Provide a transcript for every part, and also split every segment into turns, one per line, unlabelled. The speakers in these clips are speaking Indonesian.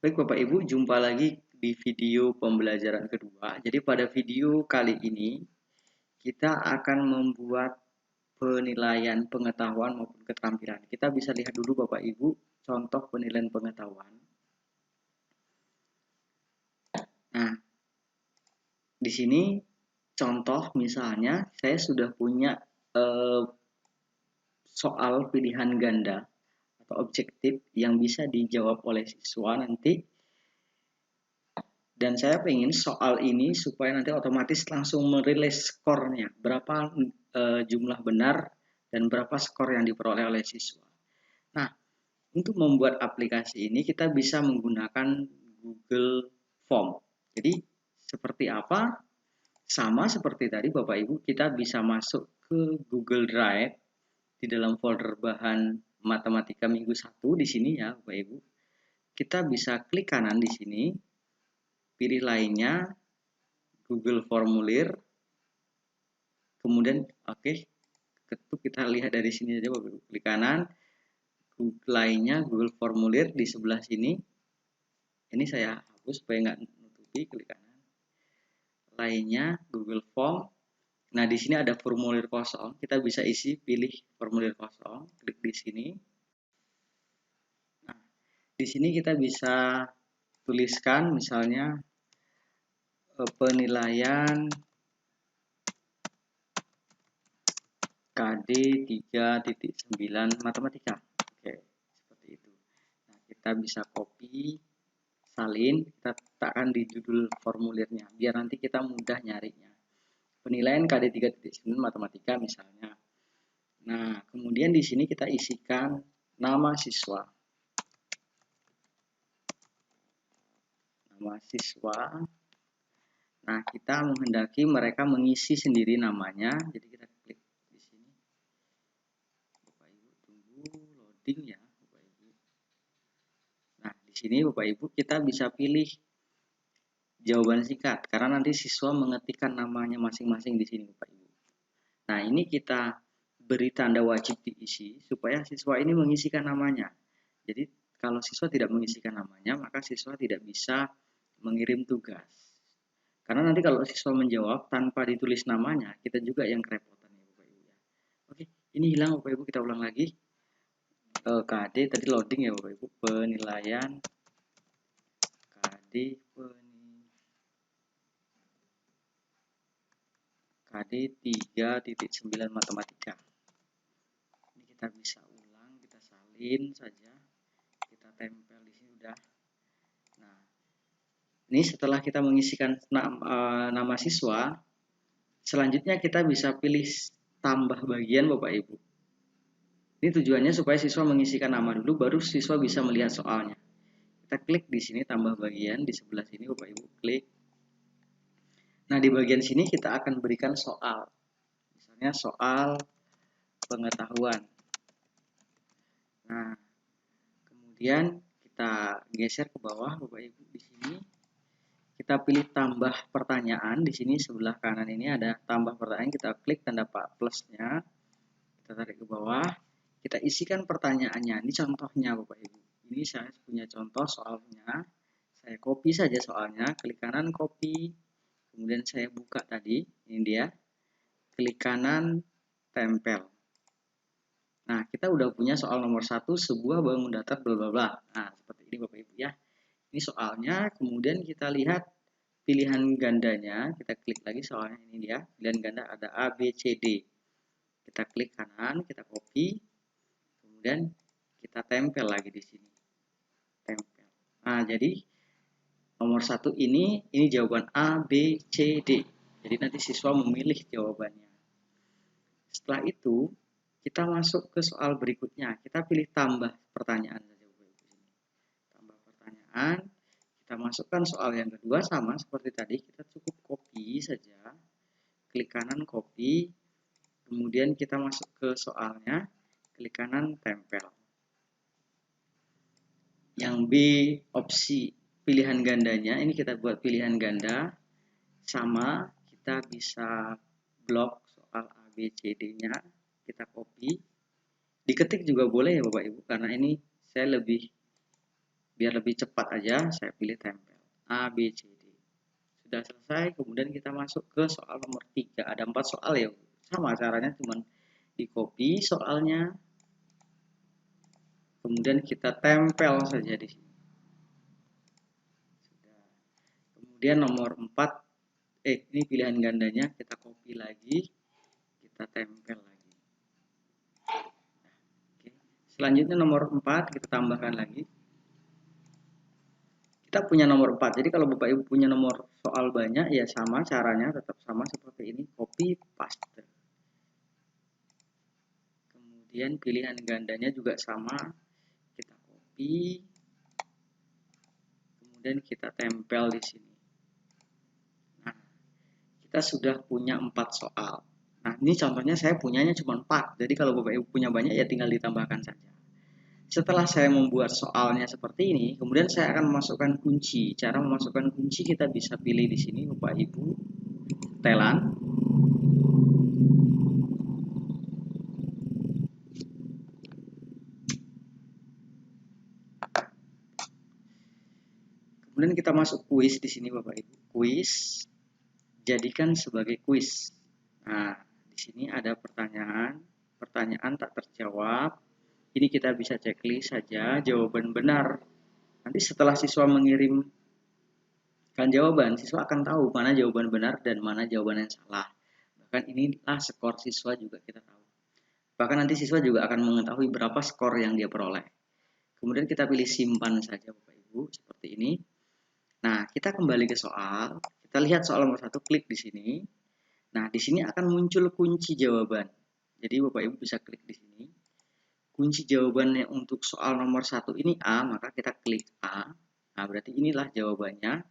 Baik Bapak Ibu, jumpa lagi di video pembelajaran kedua. Jadi pada video kali ini kita akan membuat penilaian pengetahuan maupun keterampilan. Kita bisa lihat dulu Bapak Ibu contoh penilaian pengetahuan. Nah, di sini contoh misalnya saya sudah punya soal pilihan ganda atau objektif yang bisa dijawab oleh siswa nanti. Dan saya pengen soal ini supaya nanti otomatis langsung merilis skornya, berapa jumlah benar dan berapa skor yang diperoleh oleh siswa. Nah, untuk membuat aplikasi ini kita bisa menggunakan Google Form. Jadi seperti apa? Sama seperti tadi Bapak Ibu, kita bisa masuk ke Google Drive di dalam folder bahan matematika minggu 1 di sini ya Bapak Ibu. Kita bisa klik kanan di sini, pilih lainnya, Google Formulir, kemudian ketuk, kita lihat dari sini aja Bapak Ibu, klik kanan, lainnya Google Formulir di sebelah sini. Ini saya hapus supaya nggak nutupi, klik kanan. Lainnya Google Form. Nah, di sini ada formulir kosong, kita bisa isi, pilih formulir kosong, klik di sini. Nah, di sini kita bisa tuliskan misalnya penilaian KD 3.9 matematika. Oke, seperti itu. Nah, kita bisa copy, salin, kita letakkan di judul formulirnya biar nanti kita mudah nyarinya. Penilaian KD 3.9 matematika misalnya. Nah, kemudian di sini kita isikan nama siswa. Nama siswa. Nah, kita menghendaki mereka mengisi sendiri namanya. Jadi kita klik di sini. Bapak Ibu tunggu loading ya, Bapak Ibu. Nah, di sini Bapak Ibu kita bisa pilih jawaban singkat karena nanti siswa mengetikkan namanya masing-masing di sini Bapak Ibu. Nah, ini kita beri tanda wajib diisi supaya siswa ini mengisikan namanya. Jadi kalau siswa tidak mengisikan namanya, maka siswa tidak bisa mengirim tugas. Karena nanti kalau siswa menjawab tanpa ditulis namanya, kita juga yang kerepotan ya Bapak Ibu ya. Oke, ini hilang Bapak Ibu, kita ulang lagi. KD tadi loading ya Bapak Ibu, penilaian KD KD 3.9 matematika. Ini kita bisa ulang, kita salin saja, kita tempel di sini udah. Nah, ini setelah kita mengisikan nama siswa, selanjutnya kita bisa pilih tambah bagian Bapak Ibu. Ini tujuannya supaya siswa mengisikan nama dulu, baru siswa bisa melihat soalnya. Kita klik di sini tambah bagian, di sebelah sini Bapak Ibu klik. Nah, di bagian sini kita akan berikan soal. Misalnya soal pengetahuan. Nah, kemudian kita geser ke bawah Bapak Ibu di sini. Kita pilih tambah pertanyaan. Di sini sebelah kanan ini ada tambah pertanyaan. Kita klik tanda plusnya. Kita tarik ke bawah. Kita isikan pertanyaannya. Ini contohnya Bapak Ibu. Ini saya punya contoh soalnya. Saya copy saja soalnya. Klik kanan copy. Kemudian saya buka tadi. Ini dia. Klik kanan tempel. Nah, kita udah punya soal nomor 1, sebuah bangun datar bla bla bla. Nah, seperti ini Bapak Ibu ya. Ini soalnya, kemudian kita lihat pilihan gandanya, kita klik lagi soalnya ini dia. Pilihan ganda ada A, B, C, D. Kita klik kanan, kita copy, kemudian kita tempel lagi di sini. Tempel. Nah, jadi nomor 1 ini jawaban A, B, C, D. Jadi nanti siswa memilih jawabannya. Setelah itu, kita masuk ke soal berikutnya. Kita pilih tambah pertanyaan saja. Tambah pertanyaan. Kita masukkan soal yang kedua sama seperti tadi. Kita cukup copy saja. Klik kanan copy. Kemudian kita masuk ke soalnya. Klik kanan tempel. Yang B opsi pilihan gandanya. Ini kita buat pilihan ganda. Sama kita bisa blok soal A, B, C, D-nya. Kita copy. Diketik juga boleh ya Bapak Ibu, karena ini saya lebih Biar lebih cepat aja, saya pilih tempel. A, B, C, D. Sudah selesai, kemudian kita masuk ke soal nomor 3. Ada 4 soal ya. Sama caranya, cuman di copy soalnya. Kemudian kita tempel saja di sini. Sudah. Kemudian nomor 4, ini pilihan gandanya, kita copy lagi, kita tempel lagi. Oke. Selanjutnya nomor 4, kita tambahkan lagi. Kita punya nomor 4. Jadi kalau Bapak Ibu punya nomor soal banyak, ya sama caranya, tetap sama seperti ini, copy paste. Kemudian pilihan gandanya juga sama, kita copy, kemudian kita tempel di sini. Nah, kita sudah punya 4 soal. Nah, ini contohnya saya punyanya cuma 4. Jadi kalau Bapak Ibu punya banyak, ya tinggal ditambahkan saja. Setelah saya membuat soalnya seperti ini, kemudian saya akan memasukkan kunci. Cara memasukkan kunci kita bisa pilih di sini, Bapak Ibu, setelan. Kemudian kita masuk kuis di sini, Bapak Ibu. Kuis, jadikan sebagai kuis. Nah, di sini ada pertanyaan, pertanyaan tak terjawab. Ini kita bisa checklist saja jawaban benar. Nanti setelah siswa mengirimkan jawaban, siswa akan tahu mana jawaban benar dan mana jawaban yang salah. Bahkan inilah skor siswa juga kita tahu. Bahkan nanti siswa juga akan mengetahui berapa skor yang dia peroleh. Kemudian kita pilih simpan saja, Bapak Ibu, seperti ini. Nah, kita kembali ke soal. Kita lihat soal nomor 1, klik di sini. Nah, di sini akan muncul kunci jawaban. Jadi Bapak Ibu bisa klik di sini. Kunci jawabannya untuk soal nomor 1 ini A, maka kita klik A. Nah, berarti inilah jawabannya.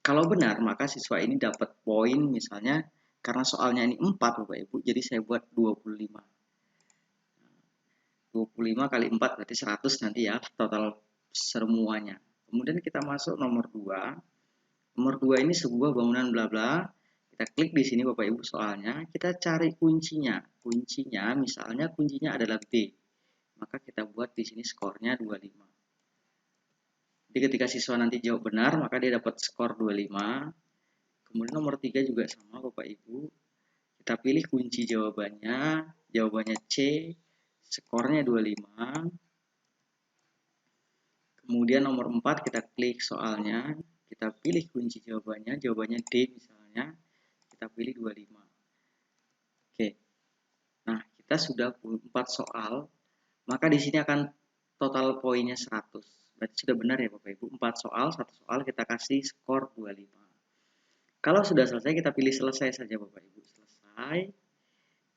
Kalau benar, maka siswa ini dapat poin misalnya karena soalnya ini 4 Bapak Ibu, jadi saya buat 25. 25 kali 4 berarti 100 nanti ya total semuanya. Kemudian kita masuk nomor 2. Nomor 2 ini sebuah bangunan bla bla. Kita klik di sini Bapak Ibu soalnya, kita cari kuncinya. Kuncinya misalnya kuncinya adalah B. Maka kita buat di sini skornya 25. Jadi ketika siswa nanti jawab benar, maka dia dapat skor 25. Kemudian nomor 3 juga sama Bapak Ibu. Kita pilih kunci jawabannya, jawabannya C, skornya 25. Kemudian nomor 4 kita klik soalnya, kita pilih kunci jawabannya, jawabannya D misalnya, kita pilih 25. Oke. Nah, kita sudah 4 soal, maka di sini akan total poinnya 100. Berarti sudah benar ya Bapak Ibu, 4 soal, 1 soal kita kasih skor 25. Kalau sudah selesai, kita pilih selesai saja Bapak Ibu. Selesai,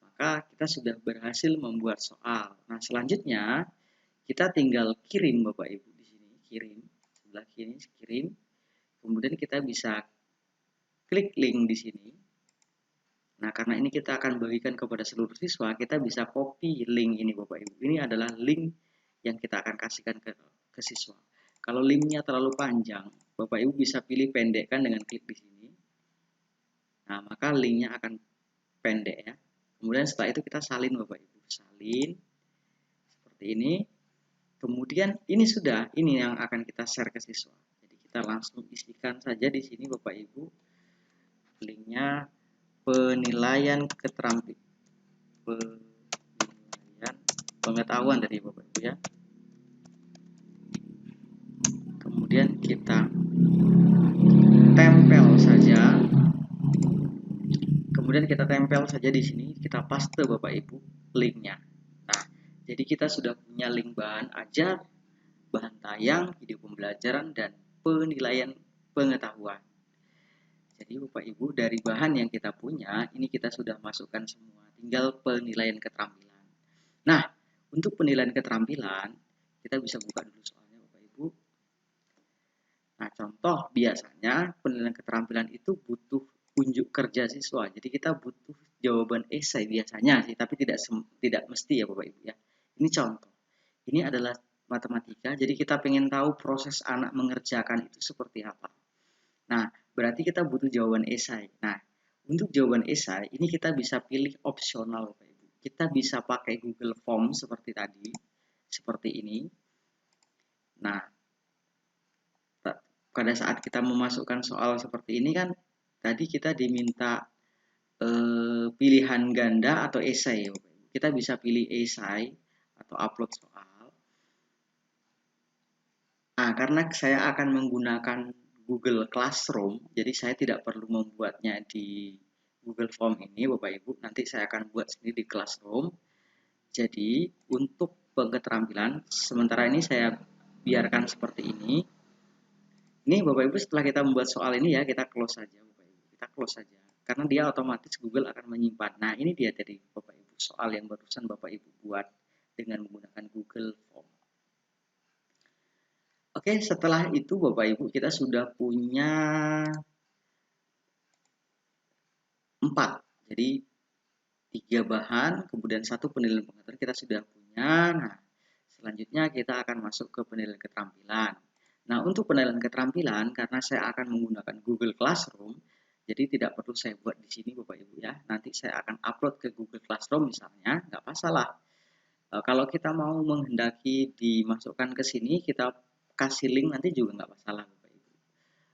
maka kita sudah berhasil membuat soal. Nah, selanjutnya kita tinggal kirim Bapak Ibu di sini, kirim, sebelah kiri kirim. Kemudian kita bisa klik link di sini. Nah, karena ini kita akan bagikan kepada seluruh siswa, kita bisa copy link ini Bapak Ibu. Ini adalah link yang kita akan kasihkan ke siswa. Kalau linknya terlalu panjang, Bapak Ibu bisa pilih pendekkan dengan klik di sini. Nah, maka linknya akan pendek ya. Kemudian setelah itu kita salin Bapak Ibu. Salin seperti ini. Kemudian ini sudah, ini yang akan kita share ke siswa. Jadi kita langsung isikan saja di sini Bapak Ibu. Linknya penilaian keterampilan, penilaian pengetahuan dari Bapak Ibu ya. Kemudian kita tempel saja. Kemudian kita tempel saja di sini, kita paste Bapak Ibu linknya. Nah, jadi kita sudah punya link bahan ajar, bahan tayang, video pembelajaran, dan penilaian pengetahuan. Jadi Bapak Ibu dari bahan yang kita punya, ini kita sudah masukkan semua, tinggal penilaian keterampilan. Nah, untuk penilaian keterampilan, kita bisa buka dulu soalnya Bapak Ibu. Nah, contoh biasanya penilaian keterampilan itu butuh unjuk kerja siswa. Jadi kita butuh jawaban esai biasanya sih, tapi tidak mesti ya Bapak Ibu ya. Ini contoh. Ini adalah matematika, jadi kita pengen tahu proses anak mengerjakan itu seperti apa. Nah, berarti kita butuh jawaban esai. Nah, untuk jawaban esai, ini kita bisa pilih opsional Bapak Ibu. Kita bisa pakai Google Form seperti tadi, seperti ini. Nah, pada saat kita memasukkan soal seperti ini kan tadi kita diminta pilihan ganda atau esai. Kita bisa pilih esai atau upload soal. Nah, karena saya akan menggunakan Google Classroom, jadi saya tidak perlu membuatnya di Google Form ini, Bapak Ibu. Nanti saya akan buat sendiri di Classroom. Jadi, untuk keterampilan, sementara ini saya biarkan seperti ini. Ini Bapak Ibu, setelah kita membuat soal ini ya, kita close saja Bapak Ibu. Kita close saja. Karena dia otomatis Google akan menyimpan. Nah, ini dia dari Bapak Ibu soal yang barusan Bapak Ibu buat dengan menggunakan Google Form. Oke, setelah itu Bapak Ibu kita sudah punya 4. Jadi 3 bahan, kemudian 1 penilaian pengetahuan kita sudah punya. Nah, selanjutnya kita akan masuk ke penilaian keterampilan. Nah, untuk penilaian keterampilan, karena saya akan menggunakan Google Classroom, jadi tidak perlu saya buat di sini Bapak Ibu ya. Nanti saya akan upload ke Google Classroom misalnya, nggak masalah. Kalau kita mau menghendaki dimasukkan ke sini, kita kasih link nanti juga nggak masalah Bapak Ibu.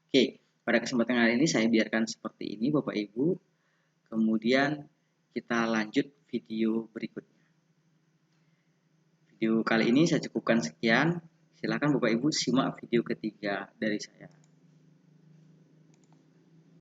Oke, pada kesempatan kali ini saya biarkan seperti ini Bapak Ibu. Kemudian kita lanjut video berikutnya. Video kali ini saya cukupkan sekian. Silakan Bapak Ibu simak video ketiga dari saya.